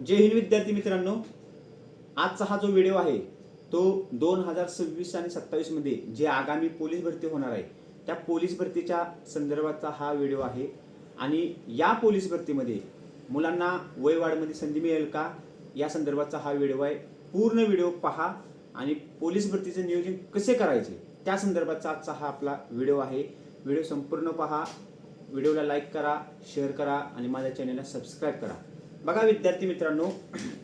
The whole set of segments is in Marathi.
जय हिंद विद्यार्थी मित्रांनो, आजचा हा जो व्हिडिओ आहे तो 2026 आणि 27 मध्ये जे आगामी पोलीस भरती होणार आहे त्या पोलीस भरतीच्या संदर्भाचा हा व्हिडिओ आहे। आणि या पोलीस भरतीमध्ये मुलांना वयवाढमध्ये संधी मिळेल का या संदर्भाचा हा व्हिडिओ आहे। पूर्ण व्हिडिओ पहा आणि पोलीस भरतीचे नियोजन कसे करायचे त्या संदर्भाचा आजचा हा आपला व्हिडिओ आहे। व्हिडिओ संपूर्ण पहा, व्हिडिओला लाईक करा, शेअर करा आणि माझ्या चॅनलला सबस्क्राईब करा। बघा विद्यार्थी मित्रांनो,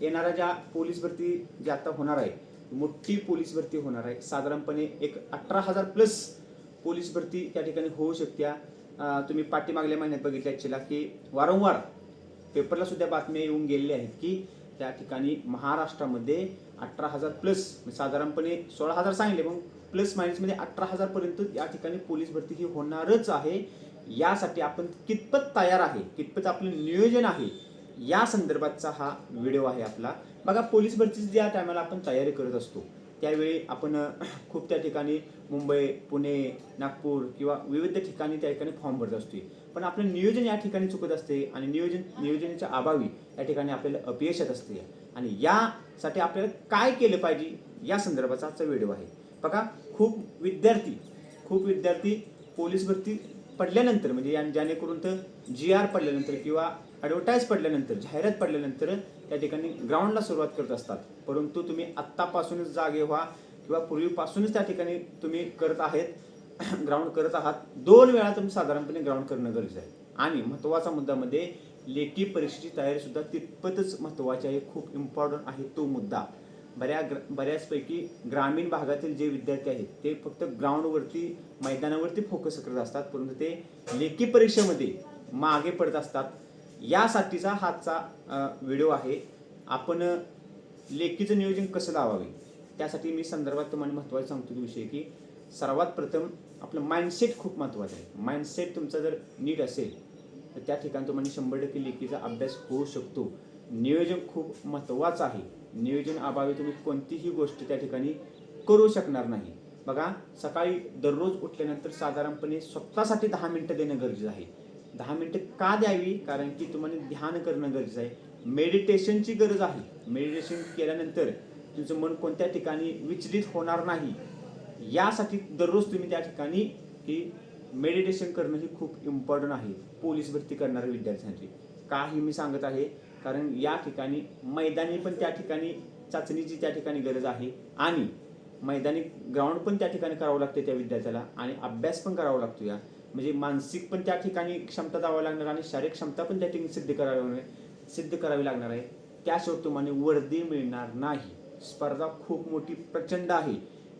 येणाऱ्या ज्या पोलीस भरती जी आता होणार आहे मोठी पोलीस भरती होणार आहे। साधारणपणे एक 18,000 प्लस पोलीस भरती त्या ठिकाणी होऊ शकते। तुम्ही पाठीमागल्या महिन्यात बघितले असेल की वारंवार पेपरला सुद्धा बातम्या येऊन गेलेल्या आहेत की त्या ठिकाणी महाराष्ट्रामध्ये 18,000 प्लस, साधारणपणे 16,000 सांगितले पण प्लस मायनसमध्ये 18,000 पर्यंत या ठिकाणी पोलीस भरती ही होणारच आहे। यासाठी आपण कितपत तयार आहे, कितपत आपलं नियोजन आहे या संदर्भातचा हा व्हिडिओ आहे आपला। बघा, पोलीस भरतीची ज्या टायमाला आपण तयारी करत असतो त्यावेळी आपण खूप त्या ठिकाणी मुंबई, पुणे, नागपूर किंवा विविध ठिकाणी त्या ठिकाणी फॉर्म भरत असतो, पण आपलं नियोजन या ठिकाणी चुकत असते आणि नियोजनाच्या अभावी या ठिकाणी आपल्याला अपयश येत असते। आणि यासाठी आपल्याला काय केलं पाहिजे या संदर्भाचा आजचा व्हिडिओ आहे। बघा, खूप विद्यार्थी पोलीस भरती पडल्यानंतर म्हणजे जेणेकरून तर GR पडल्यानंतर किंवा ॲडव्हर्टाईज पडल्यानंतर, जाहिरात पडल्यानंतर त्या ठिकाणी ग्राउंडला सुरुवात करत असतात। परंतु तुम्ही आत्तापासूनच जागे व्हा किंवा पूर्वीपासूनच त्या ठिकाणी तुम्ही करत आहेत ग्राउंड करत आहात। 2 वेळा तुम्ही साधारणपणे ग्राउंड करणं गरजेचं आहे। आणि महत्त्वाचा मुद्दा मध्ये लेखी परीक्षेची तयारी सुद्धा तितपतच महत्त्वाची आहे, खूप इम्पॉर्टंट आहे तो मुद्दा। बऱ्याचपैकी ग्रामीण भागातील जे विद्यार्थी आहेत ते फक्त ग्राउंडवरती, मैदानावरती फोकस करत असतात, परंतु ते लेखी परीक्षेमध्ये मागे पडत असतात। यासाठीचा हाचा व्हिडिओ आहे। आपण लेखीचं नियोजन कसं लावावे त्यासाठी मी संदर्भात तुम्हाला महत्त्वाचं सांगतो तो विषय की सर्वात प्रथम आपलं माइंडसेट खूप महत्त्वाचं आहे। माइंडसेट तुमचा जर नीट असेल तर त्या ठिकाणी तुम्हाला 100% लेखीचा अभ्यास होऊ शकतो। नियोजन खूप महत्त्वाचं आहे। नियोजन अभावी तुम्ही कोणतीही गोष्ट त्या ठिकाणी करू शकणार नाही। बघा, सकाळी दररोज उठल्यानंतर साधारणपणे स्वतःसाठी 10 मिनिटं देणं गरजेचं आहे। 10 मिनिटं का द्यावी? कारण की तुम्हाला ध्यान करणं गरजेचं आहे, मेडिटेशनची गरज आहे। मेडिटेशन केल्यानंतर तुमचं मन कोणत्या ठिकाणी विचलित होणार नाही, यासाठी दररोज तुम्ही त्या ठिकाणी की मेडिटेशन करणं ही खूप इम्पॉर्टंट आहे पोलीस भरती करणाऱ्या विद्यार्थ्यांसाठी। काही मी सांगत आहे कारण या ठिकाणी मैदानी पण त्या ठिकाणी चाचणीची त्या ठिकाणी गरज आहे आणि मैदानी ग्राउंड पण त्या ठिकाणी करावं लागते त्या विद्यार्थ्याला आणि अभ्यास पण करावा लागतो। या म्हणजे मानसिक पण त्या ठिकाणी क्षमता दावावी लागणार आणि शारीरिक क्षमता पण त्या ठिकाणी सिद्ध करावी लागणार आहे। त्याशिवाय तुम्हाला वर्दी मिळणार नाही। स्पर्धा खूप मोठी प्रचंड आहे।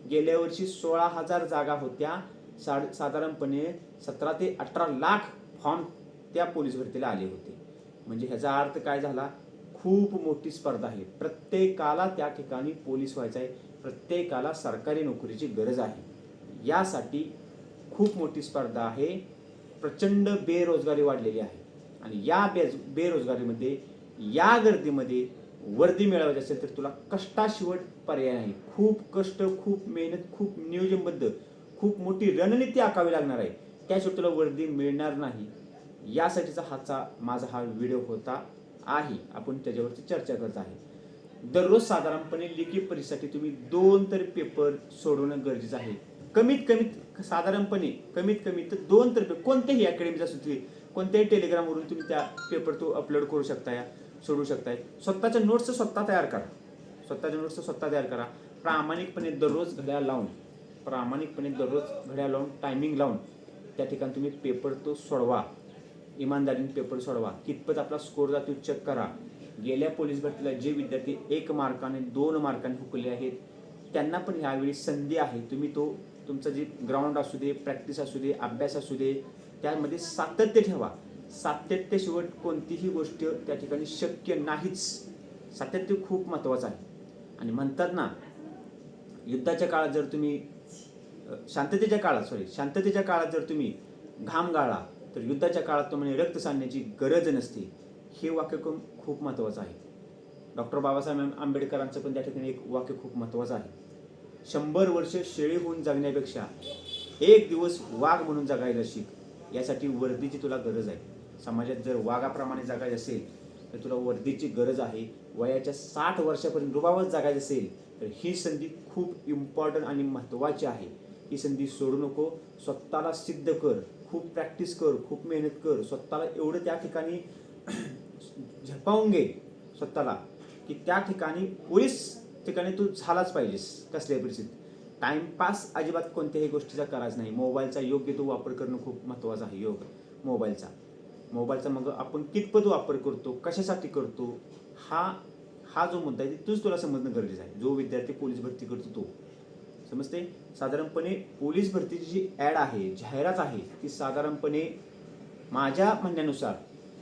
गेल्या वर्षी 16,000 जागा होत्या, साधारणपणे 17 ते 18 लाख फॉर्म त्या पोलीस भरतीला आले होते। म्हणजे ह्याचा अर्थ काय झाला? खूप मोठी स्पर्धा आहे। प्रत्येकाला त्या ठिकाणी पोलीस व्हायचं आहे, प्रत्येकाला सरकारी नोकरीची गरज आहे। यासाठी खूप मोठी स्पर्धा आहे। प्रचंड बेरोजगारी वाढलेली आहे आणि या बेरोजगारीमध्ये, या गर्दीमध्ये वर्दी मिळवायची असेल तर तुला कष्टाशिवाय पर्याय नाही। खूप कष्ट, खूप मेहनत, खूप नियोजनबद्ध, खूप मोठी रणनीती आखावी लागणार आहे, त्याशिवाय तुला वर्दी मिळणार नाही। यासाठीचा माझा हा व्हिडिओ होता आहे, आपण त्याच्यावरती चर्चा करत आहे। दररोज साधारणपणे लेखी परीक्षेसाठी तुम्ही 2 तर पेपर सोडवणं गरजेचं आहे। साधारणपणे कमीत कमी तर 2 तर कोणत्याही अकॅडमीचा असू, कोणत्याही टेलिग्रामवरून तुम्ही त्या पेपर तो अपलोड करू शकताय, सोडवू शकताय। स्वतःच्या नोट्स स्वतः तयार करा। प्रामाणिकपणे दररोज घड्याळ लावून टायमिंग लावून त्या ठिकाणी तुम्ही पेपर तो सोडवा। इमानदारीने पेपर सोडवा। कितपत आपला स्कोर जातो चेक करा। गेल्या पोलीस भरतीला जे विद्यार्थी 1 मार्काने 2 मार्काने हुकले आहेत त्यांना पण यावेळी संधी आहे। तुम्ही तो तुमचं जे ग्राउंड असू दे, प्रॅक्टिस असू दे, अभ्यास असू दे, त्यामध्ये सातत्य ठेवा। सातत्याशिवाय कोणतीही गोष्ट त्या ठिकाणी शक्य नाहीच। सातत्य खूप महत्त्वाचं आहे। आणि म्हणतात ना, युद्धाच्या काळात जर तुम्ही शांततेच्या काळात जर तुम्ही घाम गाळला तर युद्धाच्या काळात तुम्हाला रक्त सांडण्याची गरज नसते। हे वाक्य खूप महत्त्वाचं आहे। डॉक्टर बाबासाहेब आंबेडकरांचं पण त्या ठिकाणी एक वाक्य खूप महत्त्वाचं आहे, 100 वर्ष शेळी होऊन जगण्यापेक्षा 1 दिवस वाघ म्हणून जगायला शिक। यासाठी वर्दीची तुला गरज आहे। समाजात जर वाघाप्रमाणे जगायचं असेल तर तुला वर्दीची गरज आहे, वयाच्या 60 वर्षापर्यंत रुबाबच जगायचं असेल तर ही संधी खूप इम्पॉर्टंट आणि महत्त्वाची आहे. ही संधी सोडू नको. स्वतःला सिद्ध कर, खूप प्रॅक्टिस कर, खूप मेहनत कर, स्वतःला एवढं त्या ठिकाणी झपावून घे स्वतःला की त्या ठिकाणी पोलीस ठिकाणी तू झालाच पाहिजेस कसल्याही परिस्थितीत. टाइमपास अजिबात कोणत्याही गोष्टीचा करायचा नाही. मोबाईलचा योग्य तो वापर करणं खूप महत्त्वाचं आहे. मोबाईलचा मग आपण कितपत वापर करतो, कशासाठी करतो, हा हा जो मुद्दा आहे तोच तुला समजणं गरजेचं आहे. जो विद्यार्थी पोलीस भरती करतो तो समजते. साधारणपणे पोलीस भरतीची जी ॲड आहे, जाहिरात आहे, ती साधारणपणे माझ्या म्हणण्यानुसार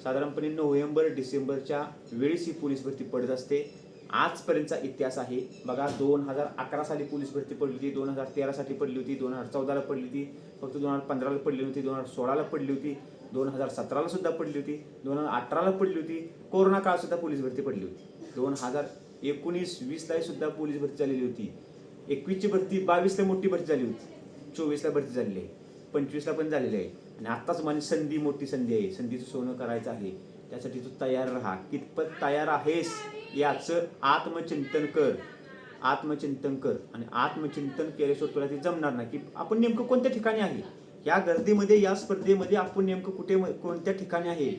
साधारणपणे नोव्हेंबर डिसेंबरच्या वेळेस ही पोलीस भरती पडत असते. आजपर्यंतचा इतिहास आहे बघा. 2011 साली पोलीस भरती पडली होती, 2013 साठी पडली होती, 2014ला पडली होती, फक्त 2015ला पडली होती, 2016ला पडली होती, 2017ला सुद्धा पडली होती, 2018ला पडली होती. कोरोना काळ सुद्धा पोलीस भरती पडली होती. 2019-20ला सुद्धा पोलीस भरती झालेली होती. 21ची भरती, 22ला मोठी भरती झाली होती, 24ला भरती झालेली आहे, 25ला पण झालेली आहे. आणि आत्ताच माझी संधी, मोठी संधी आहे, संधीचं सोनं करायचं आहे. त्यासाठी तू तयार राहा. कितपत तयार आहेस याचं आत्मचिंतन कर. आणि आत्मचिंतन केल्याशिवाय तुला ते जमणार नाही की आपण नेमकं कोणत्या ठिकाणी आहे. या गर्दीमध्ये, या स्पर्धेमध्ये आपण नेमकं कोणत्या ठिकाणी आहे.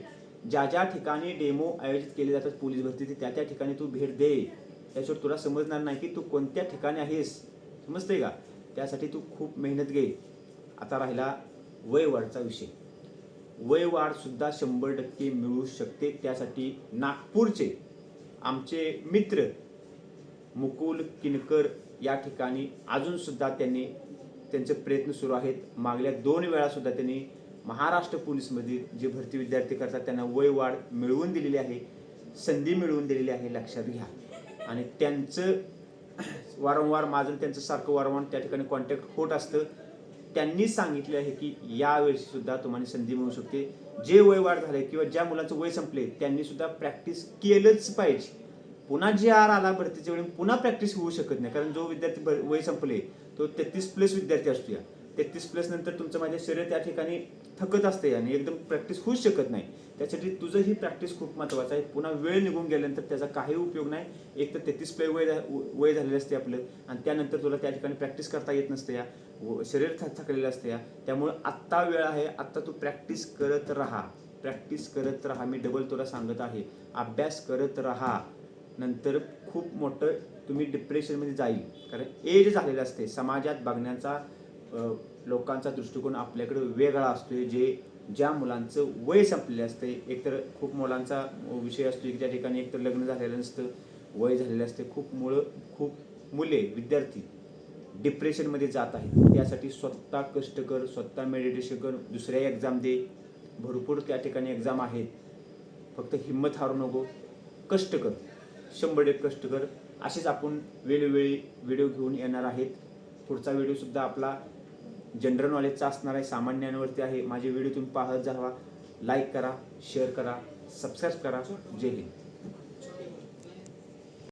ज्या ठिकाणी डेमो आयोजित केले जातात पोलीस भरतीचे त्या ठिकाणी तू भेट दे. त्याशिवाय तुला समजणार नाही की तू कोणत्या ठिकाणी आहेस. समजतंय का. त्यासाठी तू खूप मेहनत घे. आता राहिला वयवाढचा विषय. वयवाढ सुद्धा 100% मिळू शकते. त्यासाठी नागपूरचे आमचे मित्र मुकुल किनकर या ठिकाणी अजून सुद्धा त्यांचे प्रयत्न सुरू आहेत. मागल्या 2 वेळा सुद्धा त्यांनी महाराष्ट्र पोलीसमध्ये जे भरती विद्यार्थी करतात त्यांना वयवाढ मिळवून दिलेली आहे, संधी मिळवून दिलेली आहे, लक्षात घ्या. आणि त्यांचं त्यांचं सारखं वारंवार त्या ठिकाणी कॉन्टॅक्ट होत असतं. त्यांनी सांगितले आहे की यावेळी सुद्धा तुम्हाला संधी मिळू शकते. जे वयवाढ झाले किंवा ज्या मुलांचं वय संपले त्यांनी सुद्धा प्रॅक्टिस केलंच पाहिजे. पुन्हा जे आला भरतीच्या वेळी पुन्हा प्रॅक्टिस होऊ शकत नाही. कारण जो विद्यार्थी वय संपले तो 33+ विद्यार्थी असतो. या 33+ नंतर तुमचं माझ्या शरीर त्या ठिकाणी थकत असते आणि एकदम प्रॅक्टिस होऊच शकत नाही. त्यासाठी तुझं ही प्रॅक्टिस खूप महत्त्वाचं आहे. पुन्हा वेळ निघून गेल्यानंतर त्याचा काही उपयोग नाही. एक तर 33+ वय झालेलं असते आपलं आणि त्यानंतर तुला त्या ठिकाणी प्रॅक्टिस करता येत नसते. या शरीर थकलेलं असते. या त्यामुळं आत्ता वेळ आहे. आत्ता तू प्रॅक्टिस करत राहा. मी डबल तुला सांगत आहे, अभ्यास करत राहा. नंतर खूप मोठं तुम्ही डिप्रेशनमध्ये जाईल. कारण एज झालेलं असते. समाजात बघण्याचा लोकांचा दृष्टिकोन आपल्याकडे वेगळा असतो. ज्या मुलांचं वय संपलेलं असते, एकतर खूप मुलांचा विषय असतो की त्या ठिकाणी एकतर लग्न झालेलं नसतं, वय झालेलं असते. खूप मुले विद्यार्थी डिप्रेशनमध्ये जात आहेत. त्यासाठी स्वतः कष्ट कर, स्वतः मेडिटेशन कर, दुसऱ्या एक्झाम दे. भरपूर त्या ठिकाणी एक्झाम आहेत. फक्त हिंमत हारू नको, कष्ट कर, 100% कष्ट कर. असेच आपण वेळोवेळी व्हिडिओ घेऊन येणार आहेत. पुढचा व्हिडिओ सुद्धा आपला जनरल नॉलेजचा असणार आहे, सामान्यांवरती आहे. माझे व्हिडिओ तुम्ही पाहत जावा. लाईक करा, शेअर करा, सबस्क्राईब करा. जय हिंद.